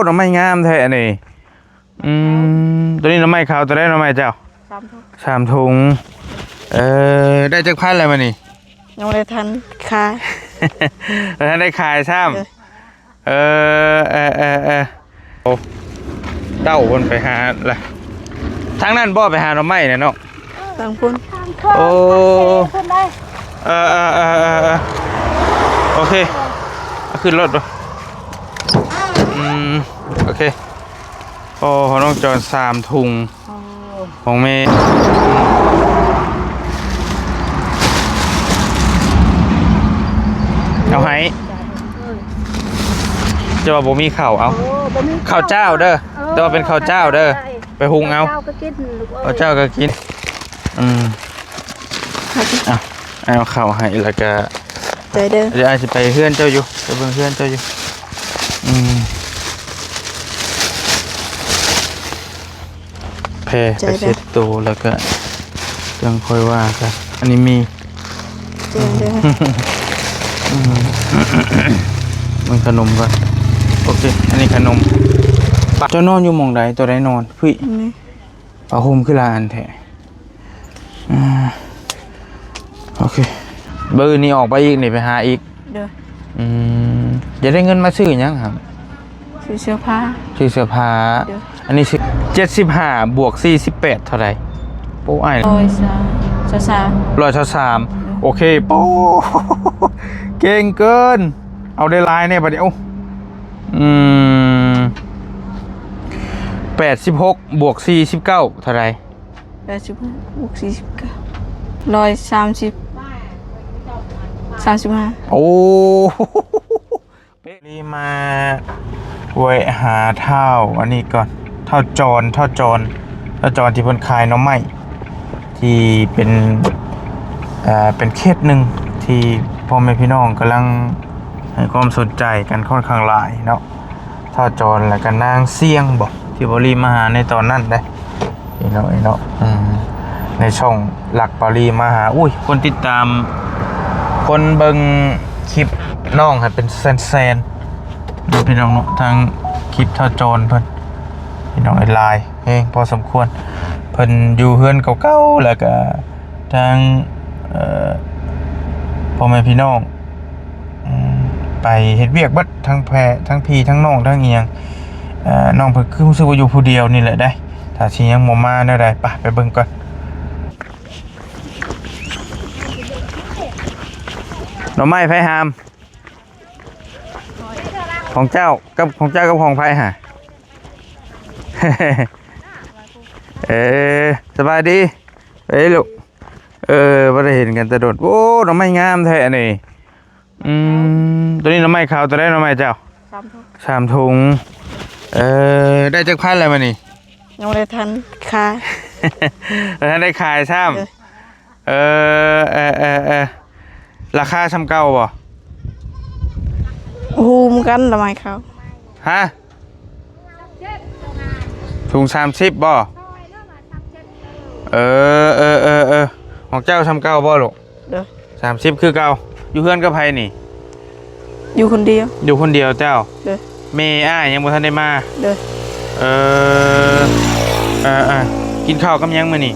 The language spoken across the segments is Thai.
น้ำไม้งามแท้นี่ตัวนี้น้ำไม้ขาวตัวได้น้ำไม้เจ้า3 ถุงได้จักพันอะไรมานี่ยังไม่ได้ทันขายท่านได้ขายซ้ำเต้าคนไปหาอะไรทางนั้นบ่ไปหาน้ำไม้เนี่ยเนาะทางพุ่นโอ้โอเคขึ้นรถป่ะโอเคโอ้ของน้องจอน3 ถุงของเมย์เอาให้จะว่าบ่มีข้าวเอาข้าวเจ้าเด้อแต่ว่าเป็นข้าวเจ้าเด้อไปหุงเอาข้าวเจ้าก็กินเอาข้าวให้แล้วก็เด้อเดี๋ยวอาจจะไปเพื่อนเจ้าอยู่ไปเบิ่งเพื่อนเจ้าอยู่แพร่ไปเช็ดตัวแล้วก็ยังค่อยว่ากันอันนี้มีมันขนมก่อนโอเคอันนี้ขนมเจ้านอนอยู่หม่องใดตัวใดนอนพี่ผ้าห่มคือลานแท้โอเคเบอร์นี้ออกไปอีกนี่ไปหาอีกเด้อจะได้เงินมาซื้อยังครับซื้อเสื้อผ้าอันนี้75บวก48เท่าไหร่โป้ไอ้133โอเคโป้เก่งเกินเอาได้ลายเนี่ยประเดี๋ยว86บวก49เท่าไหร่86บวก49 135โอ้นี่มาไว้หาเท่าอันนี้ก่อนเท่าจรที่เพิ่นขายน้ำไม้ที่เป็นเขตหนึ่งที่พ่อแม่พี่น้องกำลังให้ความสนใจกันค่อนข้างหลายเนาะเท่าจรแล้วก็นางเสี่ยงบอกที่บริมาหาในตอนนั้นได้เนาะในช่องหลักปารีมาหาคนติดตามคนเบิ่งคลิปน้องเป็นแสนพี่น้องเนาะทางคลิปท่าโจรเพิ่นพี่น้องไลน์เองพอสมควรเพิ่นอยู่เฮือนเก่าๆแล้วก็ทางพ่อแม่พี่น้องไปเฮ็ดเวียกเบิดทั้งแพรทั้งพี่ทั้งน้องทั้งเอียงน้องเพิ่นคือรู้สึกว่าอยู่ผู้เดียวนี่แหละได้ถ้าสิยังบ่มาแนวใดไปเบิ่งก่อนหน่อไม้ไผหามของเจ้ากับของไผหาสบายดีลูกบ่ได้เห็นกันแต่โดดโอ้หน่อไม้งามแท้นี่ตัวนี้หน่อไม้ขาวตัวได้หน่อไม้เจ้า3 ถุงได้จักพันอะไรมานี่ยังไม่ได้ทันขายท่านได้ขายซ้ำราคาซ้ำเก่าบ่ฮูมกันทำไมเขาฮะถุง30บ่ของเจ้าซ้ำเก่าบ่ลูกเด้อ30คือเก่าอยู่เพื่อนกับไผนี่อยู่คนเดียวเจ้าเด้อแม่ยังบ่ทันได้มาเด้อกินข้าวกับยังมื้อนี่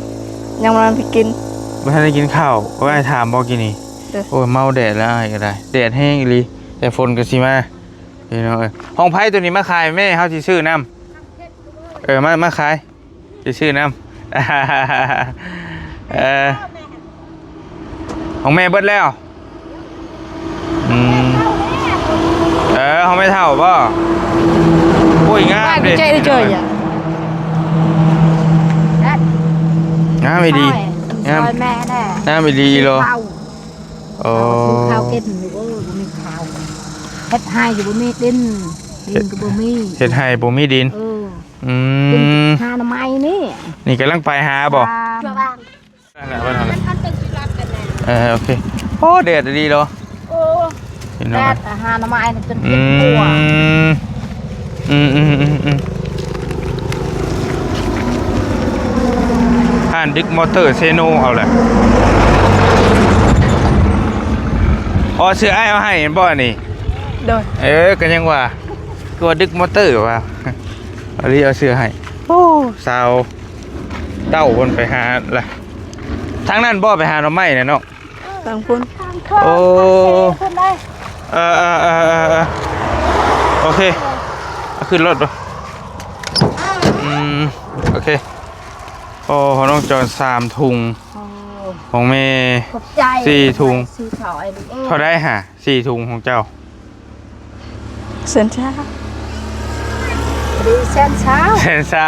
ยังบ่ทันไปกินบ่ทันได้กินข้าวก็ให้ถามบ่กินนี่โอ้ยเมาแดดแล้วก็ได้แดดแห้งอีหลีแต่ฝนก็สิมาพี่น้องห้องไผตัวนี้มาขายแม่เฮาสิซื้อน้ำมาขายสิซื้อน้ำของแม่เบิดแล้วเขาไม่เท่าป่ะอุ้ยงามดิงามไม่ดีงามไม่ดีหรอโอ้ข้าวเก็ดหนูมีข้าวเฮ็ดให้อยู่บ่มีดินก็บ่มีเฮ็ดให้บ่มีดินหาหน่อไม้นี่กำลังไปหาบ่โอเคโอ้เด็ดดีเหรอแดดหาหน่อไม้จนเป็นปัวห่านดึกมอเตอร์เซโนเอาแหละเสื้อไอ้เอาให้เห็นบ่นี่โดยกันยังว่า ก็ว่าดึกมอเตอร์ว่ะเอาดิเอาเสื้อให้โอ้สาวเต้าวนไปหาล่ะทางนั้นบ่ไปหาหน่อไม้น่ะเนาะ บางพุ่น โอ้ คนได้ โอเคเอาขึ้นรถดูโอเคโอ้ของน้องจอน3 ถุง โอ้ ของเมย์ ขอบใจ 4 ถุง สี่ถอยลูกเอ้ย เท่าได้ฮะ4 ถุงของเจ้า เส้นช้า ดีเส้นเช้า แสนซ่า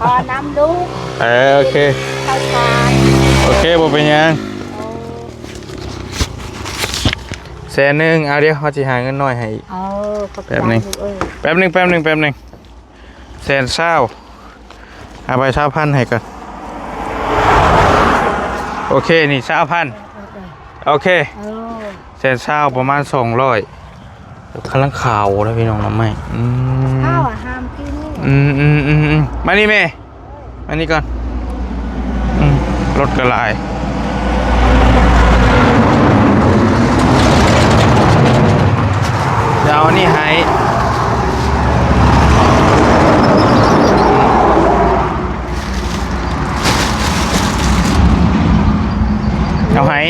พอน้ำลูก โอเค เข้าทาน โอเคบ่เป็นหยัง โอ้ 100,000เอาเดี๋ยวเขาสิหาเงินน้อยให้อีก เออขอบใจ แบบนี้ ลูกเอ้ย แป๊บหนึง120,000เอาไป20,000ให้ก่อนโอเคนี่20,000โอเค เออ 120,000ประมาณ200กำลังข่าวแล้วพี่น้องน้ำไหม ข้าวห้ามกิน มานี่เมย์มานี่ก่อนรถกระลายเดี๋ยวเอานี่ให้เอาให้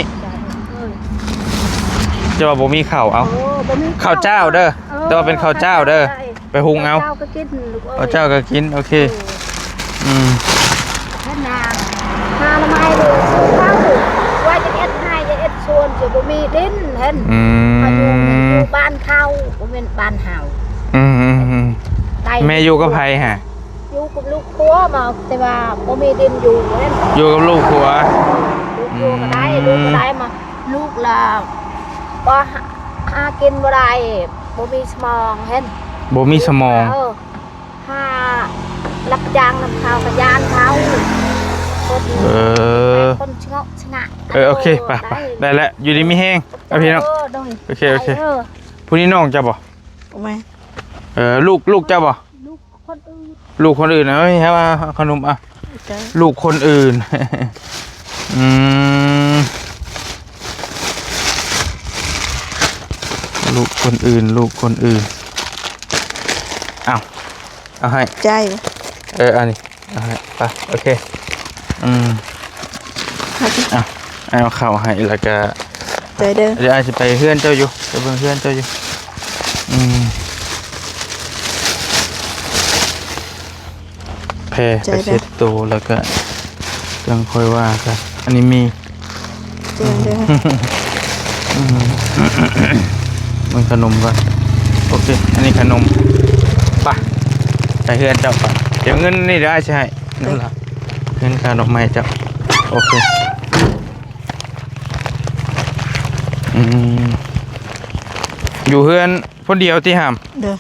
จะว่าบ่มีข้าวเอา โอ้บ่มี ข้าวเจ้าเด้อแต่ว่าเป็นข้าวเจ้าเด้อไปหุงเอา เจ้าก็กินลูกเอ้ย ข้าวเจ้าก็กินโอเคแค่นางหาละไม้ดูสู้เข้าว่าจะเอ็ดให้จะเอ็ดชวนจะบ่มีดินเห็นมาอยู่อยู่บ้านเขาบ่เป็นบ้านเฮาไ แม่อยู่กับไผฮะ อยู่กับลูกครัวมาแต่ว่าบ่มีดินอยู่เห็น อยู่กับลูกผัว ลูกก็ได้ลูกก็ได้มาลูกละบ่หากินบ่ได้บ่มีสมองเห็น บ่มีสมอง หารับจ้างนำข้าวกับยานเขาคน คนชงชนะ โอเคไปได้แล้วอยู่ดีมีแห้งเอาพี่น้องโอเคผู้นี้น้องจะบ่ โอ้ไม่ ลูกจะบ่ ลูกคนอื่น ลูกคนอื่นนะเฮ้ยให้มาขนมอ่ะ ใจ ลูกคนอื่น ลูกคนอื่นเอาให้ ใจ อันนี้เอาให้ไปโอเคเอาเข้าให้แล้วก็ ใจเด้อ เดี๋ยวอาจจะไปเฮือนเจ้าอยู่ไปเบิ่งเฮือนเจ้าอยู่แพร่ไปเช็ดตัวแล้วก็ยังค่อยว่ากันอันนี้มี ใจเด้อ มันขนมก่อนโอเคอันนี้ขนมไปเฮือนเจ้าก่อนเดี๋ยวเงินนี่เดี๋ยวอาจจะให้นั่นแหละเงินค่าดอกไม้เจ้าโอเคอยู่เฮือนคนเดียวที่ห้าม เด้อ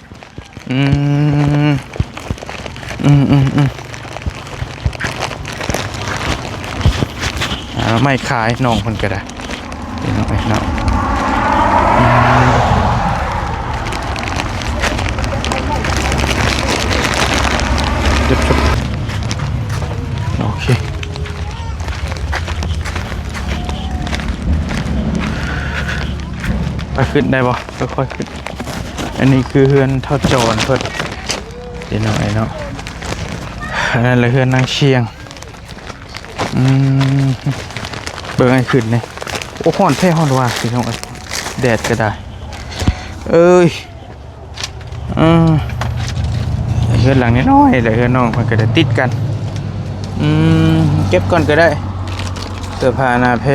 ไม่ขายน้องคนก็ได้เดี๋ยวน้องไปเนาะจุบโอเคไปขึ้นได้บ่ค่อยๆขึ้นอันนี้คือเฮือนเท่าโจรเพิ่นเดี๋ยวน้องไอ้เนาะอันนั้นเลยเฮือนนางเชียงเบิ่งไอ้ขึ้นนี่โอ้ฮ้อนแท้ฮ้อนว่าสิน้องเอ้ยแดดก็ได้เอ้ยเฮือนหลังน้อยๆเลยเฮือนน้องมันก็จะติดกันเก็บก่อนก็ได้เสื้อผ้าหน้าเพ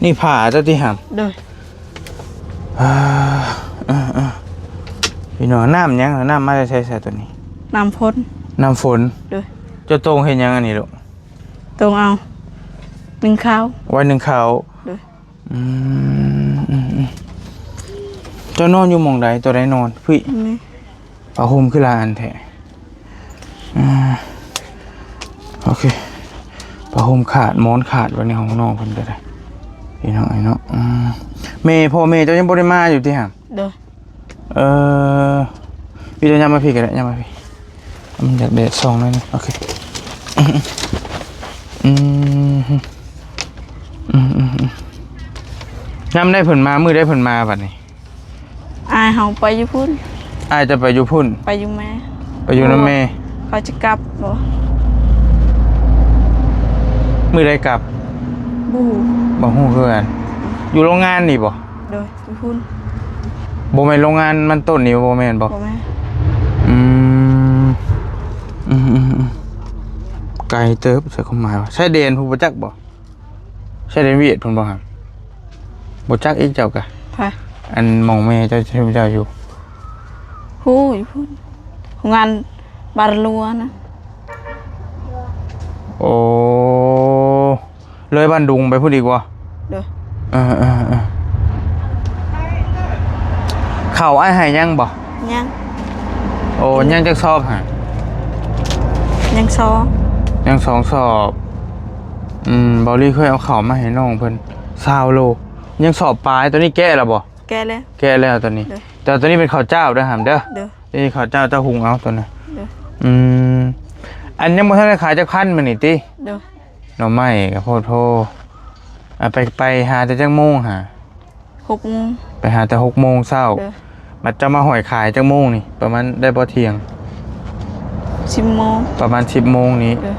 นี่ผ้าเจ้าที่หาม เด้อ พี่น้องน้ำยังน้ำมาได้ใช้ตัวนี้ น้ำพ้น น้ำฝน เด้อ เจ้าโตงเห็นยังอันนี้ลูก ตรงเอา1ข้าว วันหนึ่งเขา เด้อ เจ้านอนอยู่หม่องใดตัวใดนอนพี่ นี่ ผ้าห่มคือลาอันแท้โอเคผ้าห่มขาดหมอนขาดไว้ในห้องนอนเพิ่นก็ได้พี่น้องไอ้เนาะแม่พ่อแม่เจ้ายังบ่ได้มาอยู่ที่หาม เด้อ พี่จะยำมาพี่ก็ได้ยำมาพี่มันอยากแดดส่องเลยนะโอเค อืมน้ำได้ผลมามือได้ผลมาบัดนี้ อายเฮาไปอยู่พุ่น อาจจะไปอยู่พุ่น ไปอยู่แม่ ไปอยู่น้ำแม่ เขาจะกลับบ่ มือได้กลับ บู บ่ฮู้คือกันอยู่โรงงานนี่บ่ โดยอยู่พุ่น บ่แม่นโรงงานมันต้นนี่บ่แม่นบ่ บ่แม่ อืมไกลเติบใช่ความหมายว่าใช่เดนผู้บ่จักบ่ใช่เดนเวียดเพิ่นบ่ครับบ่จักอีกเจ้ากะ ไป อันหม่องแม่เจ้าชื่อเจ้าอยู่ ฮู้อยู่พุ่นงานบารลัวนะ โอ้เลยบ้านดุงไปพูดดีกว่า โดย เข่าไอ้หายยังบ่ ยัง โอ้ยังจักสอบฮะ ยังซ้อม ยัง2 สอบบอลลี่เคยเอาเข่ามาให้น้องเพิ่น20 โลยังสอบปลายตัวนี้แก้แล้วบ่ แกแล้ว แก้แล้วตัวนี้ เด้อ แต่ตัวนี้เป็นข้าวเจ้าเด้อหามเด้อ เด้อ นี่ข้าวเจ้าเจ้าหุงเอาตัวน่ะ เด้อ อันยังบ่ทันได้ขายจักพันมื้อนี่ติ เด้อ หน่อไม้กับโพดโพไปหาแต่จักโมงหา 6 โมง ไปหาแต่6 โมงเช้า เด้อ มันจะมาหอยขายจักโมงนี่ประมาณได้บ่เที่ยง 10 โมง ประมาณ10 โมงนี้ เด้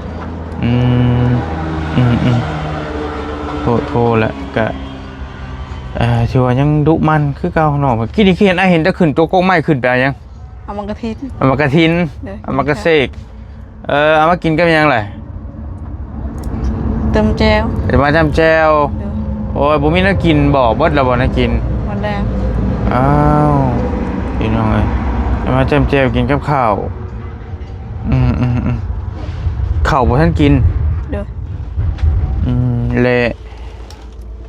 อ โทรแล้วก็ชื่อว่ายังดุมันคือเก่าเนาะเมื่อกี้นี่เห็นเห็นแต่ขึ้นตัวโกงไม้ขึ้นไปยัง เอามันกระทิน เอามากระทิน เด้อ เอามากระเสกเอามากินกันยังไง เติมแจว เดี๋ยวมาจำแจว เด้อ โอ้ยบ่มีน่ากินบ่เบิดแล้วบ่น่ากิน วันแรก อ้าวพี่น้องเอ้ยเดี๋ยวมาจำแจวกินกับข้าวข้าวบ่ทันกิน เด้อ เละ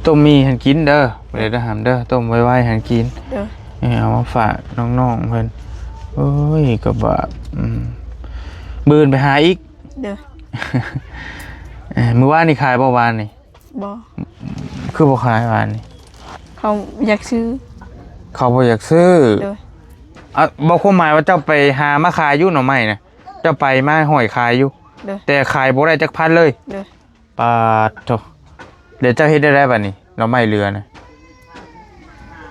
ต้มมีหันกินเด้อบ่ได้ทหารเด้อต้มไว้หันกิน เด้อ เอามาฝากน้องๆเพิ่นโอ้ยก็แบบบืนไปหาอีก เด้อ มื้อวานนี่ขายบ่วานนี่ บ่ คือบ่ขายวานนี่ เขาอยากซื้อ เขาบ่อยากซื้อ เด้อ บ่ความหมายว่าเจ้าไปหามาขายอยู่หน่อไม้นะเจ้าไปมาห้อยขายอยู่ เด้อ แต่ขายบ่ได้จักพันเลย เด้อ ปาดโธ่เดี๋ยวเจ้าเฮ็ดได้บัดนี้หน่อไม้เรือนะ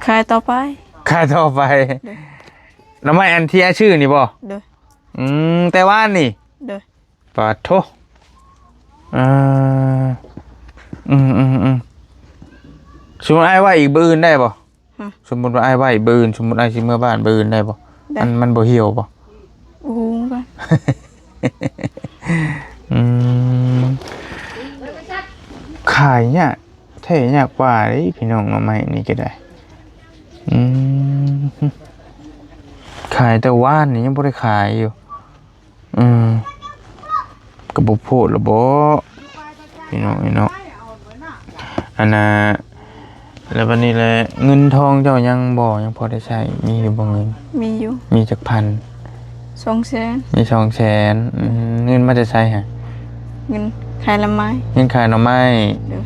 ขายต่อไป ขายต่อไปหน่อไม้อันที่ชื่อนี่บ่ เด้อ แต่ว่านี่ เด้อ ปาดโธ่สมมุติอ้ายว่าอีกบื้นได้บ่สมมุติว่าอ้ายว่าอีกบื้นสมมุติอ้ายสิเมื่อบ้านบื้นได้บ่มันบ่เหี่ยวบ่ โอ้โหกัน ขายเนี่ยแท้ยากกว่าเด้พี่น้องเอาไม้นี่ก็ได้ขายแต่ว่านนี่ยังบ่ได้ขายอยู่ก็บ่โพดละบ่พี่น้องอันน่ะแล้ววันนี้แหละเงินทองเจ้ายังพอได้ใช้มีอยู่บ่เงิน มีอยู่ มีจักพัน 200,000 มี200,000เงินมาจะใช้ฮะ เงินขายละไม้ เงินขายหน่อไม้ เด้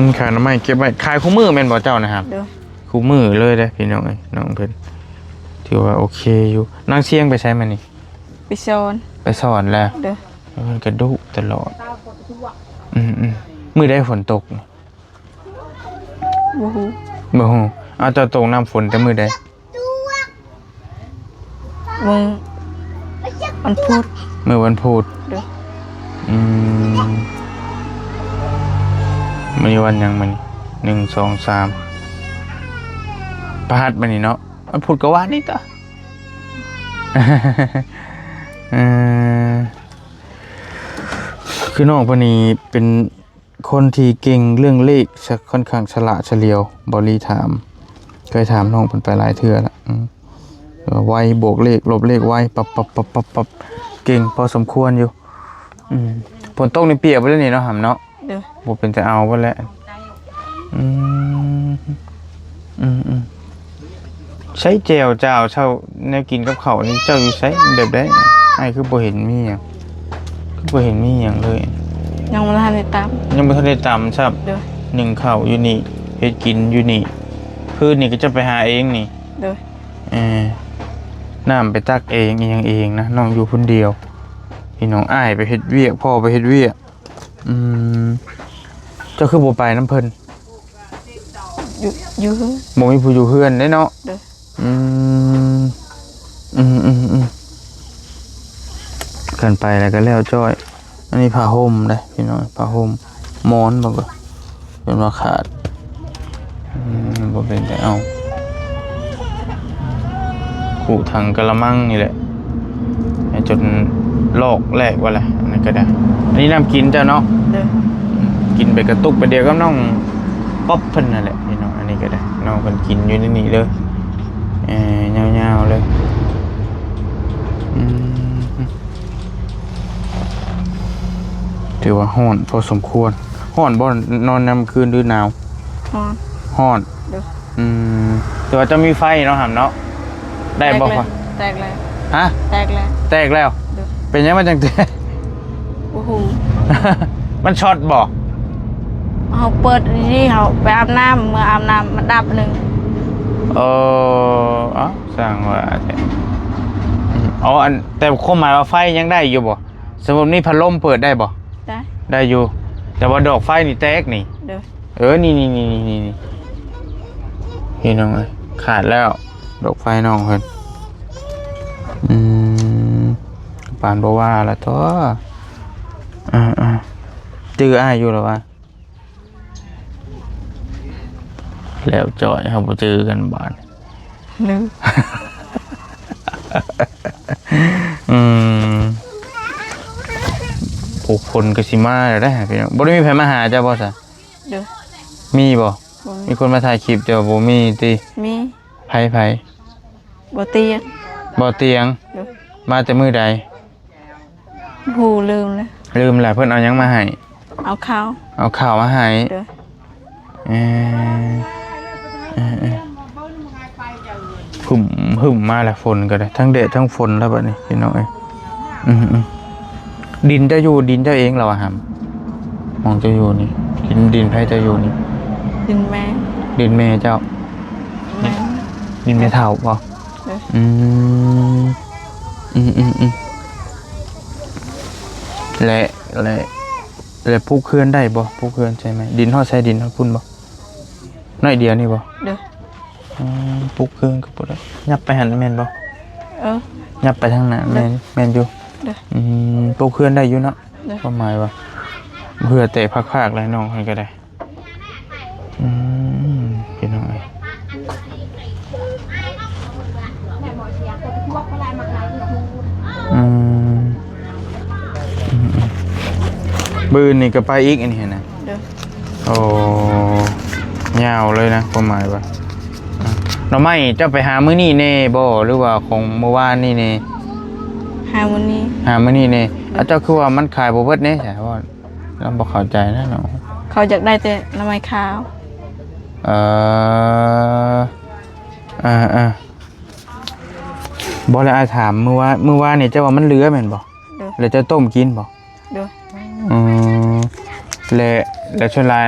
อ ขายหน่อไม้เก็บไว้ขายคู่มือแม่นบ่เจ้านะครับ เด้อ คู่มือเลยเด้อพี่น้องเอ้ยน้องเพิ่นถือว่าโอเคอยู่นางเชียงไปใช้มานี่ ไปสอน ไปสอนแล้ว เด้อ เพิ่นก็ดุตลอดมื้อใดฝนตกนี่ บ่ฮู้ บ่ฮู้เอาเจ้าตกน้ำฝนแต่มื้อใด มึงมันพูด มื้อวันพุธ เด้อ มื้อวันหยังมื้อนี้1 2 3ประหัสมื้อนี้เนาะวันพุธก็ว่านี่ตะ คือน้องคนนี้เป็นคนที่เก่งเรื่องเลขค่อนข้างฉลาดเฉลียวบริถามเคยถามน้องเพิ่นไปหลายเทื่อแล้วไวบวกเลขลบเลขไวปับเก่งพอสมควรอยู่ผลตกในเปียกไปแล้วนี่เนาะหำเนาะ เด้อ บ่เป็นจะเอาบ่แล้วใช้เจลเจ้าเช่าแนวกินกับเขาวนี่เจ้าอยู่ใช้แบบใดไอ้คือบ่เห็นมีหยังบ่เห็นมีหยังเลย ยังบ่ทันได้ตาม ยังบ่ทันได้ตำครับ เด้อ หนึ่งข้าวอยู่นี่เฮ็ดกินอยู่นี่พืชนี่ก็จะไปหาเองนี่ เด้อ น้ำไปตักเองอีหยังเองนะน้องอยู่คนเดียว พี่น้องอ้ายไปเฮ็ดเวียกพ่อไปเฮ็ดเวียกเจ้าคือบ่ไปน้ำเพิ่น อยู่ บ่มีผู้อยู่เฮือนได้เนาะ เด้อ เกินไปแล้วก็แล้วจ้อยอันนี้ผ้าห่มได้พี่น้องผ้าห่มหมอนบ่ก็จนว่าขาดบ่เป็นแต่เอาขู่ถังกะละมังนี่แหละให้จนลอกแหลกว่าแหละอันนั้นก็ได้อันนี้น้ำกินเจ้าเนาะ เด้อ กินไปกระตุกไปเดียวก็น้องป๊อปเพิ่นนั่นแหละพี่น้องอันนี้ก็ได้น้องเพิ่นกินอยู่ในนี้เลยยาวๆเลยถือว่าร้อนพอสมควรร้อนบ่นอนนำคืนหรือหนาว ฮอน ร้อน เด้อ แต่ว่าจะมีไฟเนาะหำเนาะได้บ่พอ แตกแล้ว ฮะ แตกแล้ว แตกแล้ว เด้อ เป็นยังมันจังแตก โอ้โห มันช็อตบ่ เขาเปิดนี่เขาไปอาบน้ำเมื่ออาบน้ำมันดับหนึ่ง เอ้าสร้างว่าอันแต่ความหมายว่าไฟยังได้อยู่บ่สมมุตินี่พัดลมเปิดได้บ่ ได้ ได้อยู่แต่ว่าดอกไฟนี่แตกนี่ เด้อ นี่พี่น้องเอ้ยขาดแล้วดอกไฟน้องเพิ่นปานบ่ว่าละตัวจื้ออ้ายอยู่แล้ววะแล้วจ่อยเฮาบ่จื้อกันบาด ลืม ผู้คนก็สิมาแล้วได้พี่น้องบ่ได้มีไผมาหาเจ้าบ่ซะ เด้อ มีบ่ บ่ มีคนมาถ่ายคลิปเจ้าบ่มีติ มี ไผ บ่เตียง บ่เตียง เด้อ มาแต่มื้อใด หูลืมเลย ลืมแหละเพิ่นเอาหยังมาให้ เอาข้าว เอาข้าวมาให้ เด้อ หึมมาแล้วฝนก็ได้ทั้งแดดทั้งฝนแล้วบัดนี้พี่น้องเอ้ยดินเจ้าอยู่ดินเจ้าเองเหรอวะครับมองเจ้าอยู่นี่ดินไผเจ้าอยู่นี่ ดินแม่ ดินแม่เจ้า แม่ ดินแม่เฒ่าบ่ เด้อ และปลูกเขื่อนได้บ่ปลูกเขื่อนใช่ไหมดินฮอดใช้ดินฮอดพุ่นบ่น้อยเดียวนี่บ่ เด้อ ปลูกเขื่อนก็บ่ได้ยับไปหันแม่นบ่ ยับไปทางนั้นแม่นอยู่ เด้อ ปลูกเขื่อนได้อยู่เนาะ เด้อ ความหมายว่าเพื่อเตะภาคๆแล้วน้องให้ก็ได้พี่น้องเอ้ยบืนนี่ก็ไปอีกอันนี้นะ เด้อ โอ้ยาวเลยนะความหมายว่าหน่อไม้เจ้าไปหามื้อนี้แน่บ่หรือว่าของเมื่อวานนี่แน่ หาวันนี้ หามื้อนี้แน่เจ้าคือว่ามันขายบ่เบิดแน่ใช่ว่าเราบ่เข้าใจนะน้อง เขาอยากได้แต่น้ำไม้ขาว บ่แล้วถามมื้อวานนี่เจ้าว่ามันเหลือแม่นบ่ เด้อ แล้วเจ้าต้มกินบ่ เด้อ แล้วชวนลาย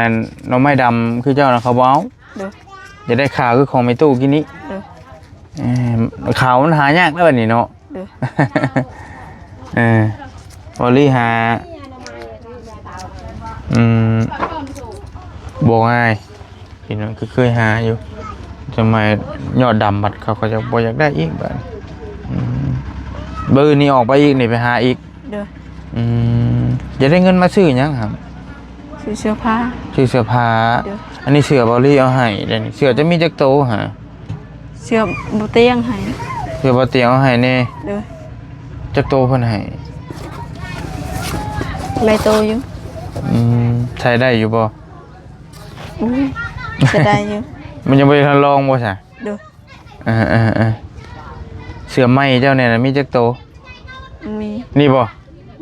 น้องไม้ดำคือเจ้านะเขาบ่เอา เด้อ จะได้ข่าวคือของไม่ตู้กินนี้ เด้อ ข่าวมันหายากแล้วบัดนี้เนาะ เด้อ บอลลี่หาบ่ง่ายพี่น้องคือเคยหาอยู่ทำไมยอดดำบัดเขาก็จะบ่อยากได้อีกบัดเบอร์นี้ออกไปอีกนี่ไปหาอีก เด้อ จะได้เงินมาซื้อหยังครับ ซื้อเสื้อผ้า ซื้อเสื้อผ้า เดี๋ยว อันนี้เสื้อบอลลี่เอาให้เดี๋ยวนี้เสื้อจะมีจักโตฮะ เสื้อบ่เตียงให้ เสื้อบอเตียงเอาให้แน่ เด้อ จักโตเพิ่นให้ ไรโตอยู่ ใช้ได้อยู่บ่ อุ้ยจะได้อยู่ มันยังบ่ได้ทดลองบ่ซะ เด้อ เสื้อไหมเจ้าเนี่ยนะมีจักโต มี นี่บ่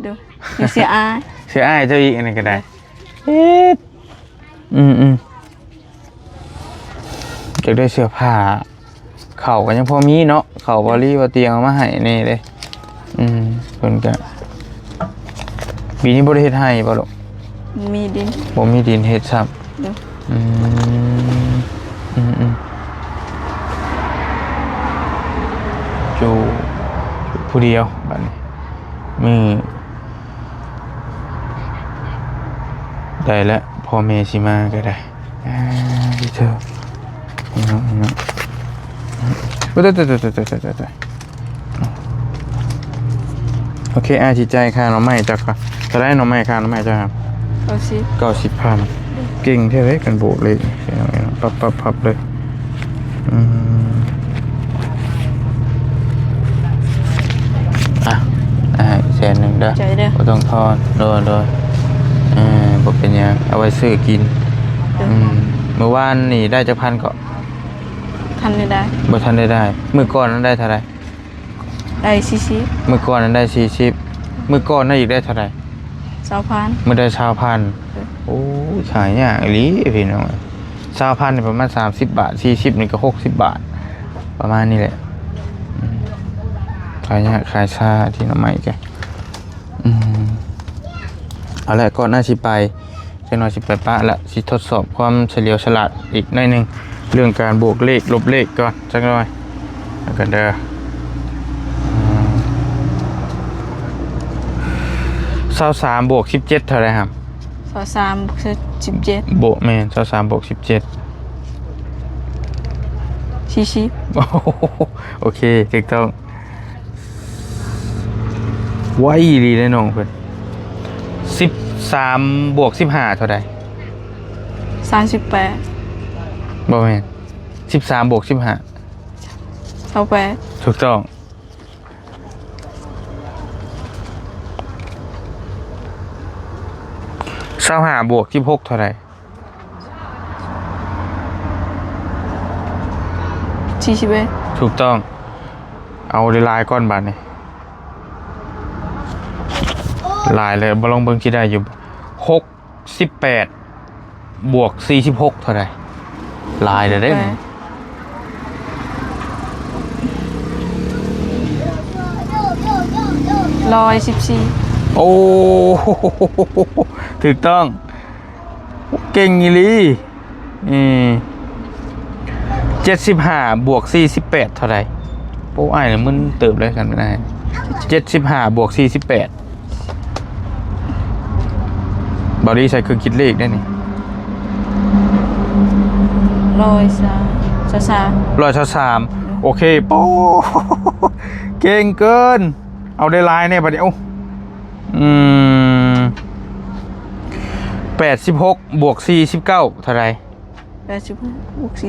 เด้อมีเสื้ออาย เสื้ออ้ายเจ้าอีกอันนี้ก็ได้จะได้เสื้อผ้าเข่าก็ยังพอมีเนาะเข่าบอลลี่บ่เตียงเอามาให้นี่เด้เพิ่นก็ปีนี้บ่ได้เฮ็ดให้บ่ลูก มีดิน บ่มีดินเฮ็ดซ้ำ เด้อ อยู่ผู้เดียวบัดนี้มือ ได้แล้วพ่อแม่สิมาก็ได้ดิเธอน้องตโอเคจิตใจค่าน้องใหม่จักค่ะจะได้น้องใหม่ค่าน้องใหม่จ้ะครับ 90,000เก่งแท้เลยกันโบกเลยปับเลยแสนหนึ่งเด้อ ใจเด้อ บ่ต้องทอนโดยบ่เป็นหยังเอาไว้ซื้อกินเมื่อวานนี่ได้จักพันก็ ทันได้ บ่ทันได้มื้อก่อนนั้นได้เท่าไหร่ ได้ซี มื้อก่อนนั้นได้40มื้อก่อนนั้นอีกได้เท่าไหร่ 20,000 มื้อได้ 20,000โอ้ยขายยากอีหลีพี่น้อง20,000นี่ประมาณ30 บาท40นี่ก็60 บาทประมาณนี้แหละขายยากขายชาที่น้ำใหม่แกเอาละก่อนหน้าสิไปเจ้าน้อยสิไปปะละสิทดสอบความเฉลียวฉลาดอีกหน่อยนึงเรื่องการบวกเลขลบเลขก่อนจักหน่อยแล้วกันเด้อ23บวก17เท่าไหร่ครับ23บวก17บวกแม่น23บวก17 40 โอเคถูกต้องไว้ดีเลยน้องเพิ่น13บวก15เท่าใด 38 บ่แม่น13บวก15 28 ถูกต้อง25บวก16เท่าใด 41 ถูกต้องเอาลายก้อนบาทนี่ลายเลยบ่ลองเบิ่งสิได้อยู่68บวก46เท่าใดลายได้มั้ย 114 โอ้ถูกต้องเก่งอีหลี75บวก48เท่าไหร่โอ้อ้ายมันเติบเลยกันไม่ได้75บวก48บอดี้ใช้เครื่องคิดเลขได้นี่133โอเคโป้เก่งเกินเอาได้ลายเนี่ยบัดนี้86บวก49เท่าไหร่86บวก49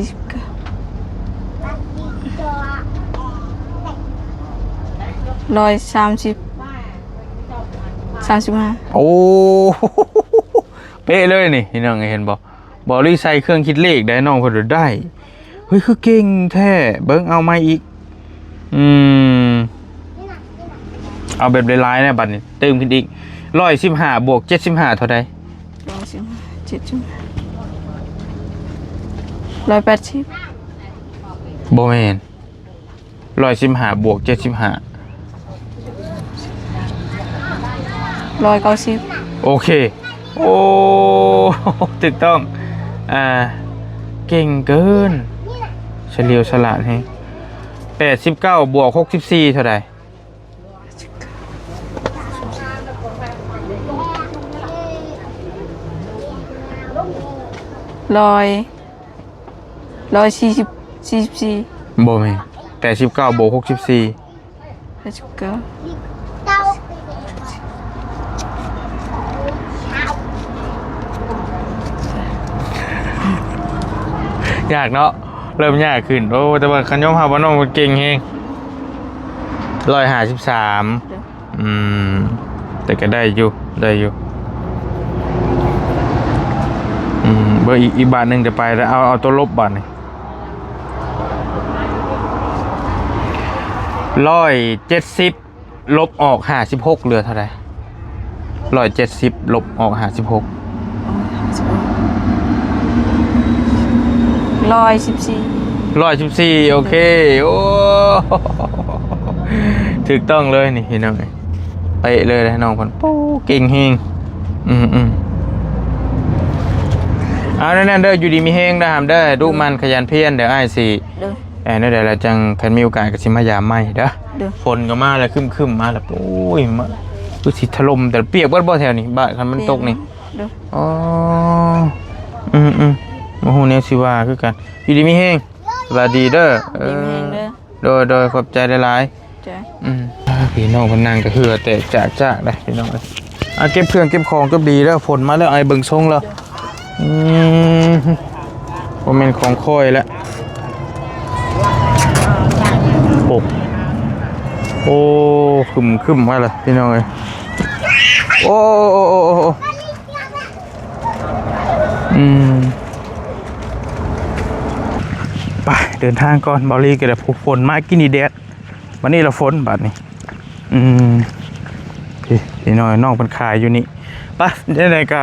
35 โอ้ เป๊ะเลยนี่พี่น้องเห็นบ่บอลี่ใส่เครื่องคิดเลขได้น้องเพิ่นได้เฮ้ยคือเก่งแท้เบิ่งเอามาอีกเอาแบบหลายๆนะบัดนี้เติมขึ้นอีก115บวก75เท่าใด180บ่แม่น115บวก75 190โอเคโอ้ถูกต้องเก่งเกินเฉลียวฉลาดแฮะ89บวก64เท่าใด144บ่แม่น89บวก64 ยากเนาะเริ่มยากขึ้นโอ้แต่ว่าคันยอมรับว่าน้องมันเก่งแฮง153แต่ก็ได้อยู่เบอร์อีกบาทนึงจะไปแล้วเอาตัวลบบาทนี่170ลบออก56เหลือเท่าไหร่170ลบออก56 114โอเคโอ้ถูกต้องเลยนี่พี่น้องเป๊ะเลยนะน้องคนปูเก่งเฮงเอาแน่นๆเด้ออยู่ดีมีเฮงได้หามได้ดูมันขยันเพียรเดี๋ยวอ้ายสินั่นเดี๋ยวเราจังคันมีโอกาสก็สิมายามใหม่เด้อฝนก็มาแล้วคึมๆมาแล้วโอ้ยมาดูสิถล่มแต่เปียกบ่แถวนี้บ้านคันมันตกนี่ เด้อ อ๋อโอ้โหเนี่ยสิว่าคือกันอยู่ดีมีแห้งสวัสดีเด้อ ดีแม่งเด้อ โดยขอบใจหลาย จ้ะ ๆพี่น้องเพนนั่งก็คือแต่จากได้พี่น้องเก็บเครื่องเก็บของก็ดีแล้วฝนมาแล้วไอ้เบิ่งทรงแล้วบ่แม่นของค่อยแล้วโอ้คึมมาเลยพี่น้องเอ้ยโอ้ไปเดินทางก่อนบอลลี่ก็ได้ฝนมากินอีแดดวันนี้เราฝนบัดนี้พี่น้อยน้องเป็นขายอยู่นี่ไปได้ก็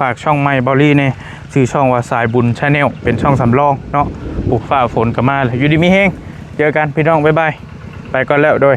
ฝากช่องใหม่บอลลี่เนี่ยชื่อช่องว่าสายบุญชาแนลเป็นช่องสำรองเนาะปลูกฝ้าฝนก็มาเลยอยู่ดีมีแห้งเจอกันพี่น้องบ๊ายบายไปก่อนแล้วโดย